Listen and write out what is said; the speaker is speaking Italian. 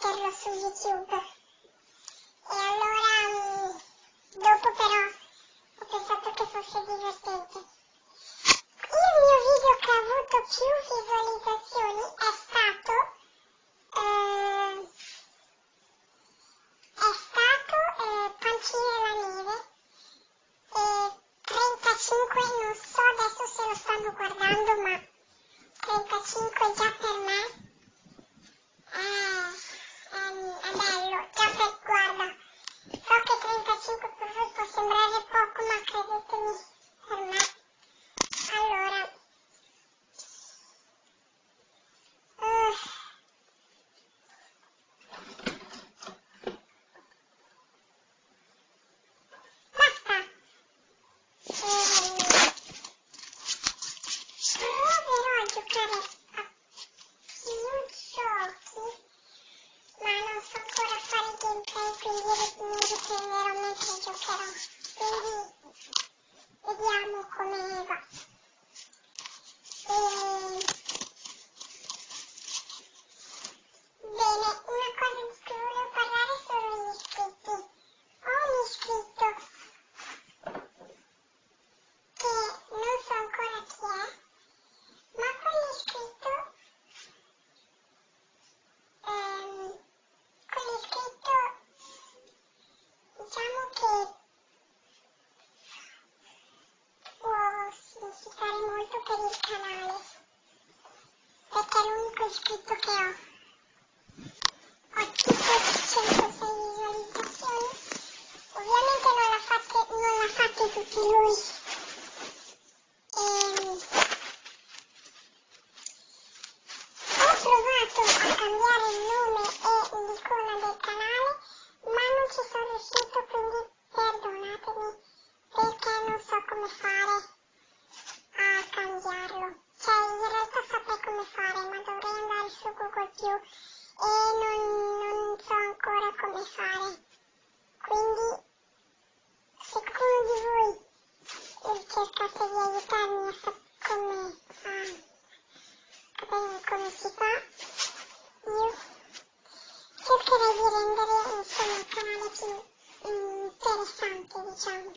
metterlo su YouTube. E allora, dopo però, ho pensato che fosse divertente. Il mio video che ha avuto più visualizzazioni è stato Pancine e la neve, e 35, non so adesso se lo stanno guardando, ma 35 già per me è bello, già per, guarda, so che 35 per voi può sembrare poco, ma credetemi, per me, allora, basta, proverò a giocare a più giochi, ma non so ancora fare gameplay, quindi mi riprenderò mentre giocherò, quindi vediamo come va. Bene, una cosa di cui volevo parlare sono gli iscritti. Ho un iscritto che non so ancora chi è, ma quell'iscritto diciamo che può significare molto per il canale, perché è l'unico iscritto che ho. Ho tipo 106 visualizzazioni, ovviamente non l'ha fatte tutti lui. Ho provato a cambiare il nome e l'icona del canale, ma non ci sono riuscito, quindi perdonatemi, perché non so come fare a cambiarlo. Cioè, in realtà saprei come fare, ma dovrei andare su Google Più e non so ancora come fare. Quindi, se qualcuno di voi cercate di aiutarmi a sapere come si fa, io cercherei di rendere insomma il canale più interessante, diciamo.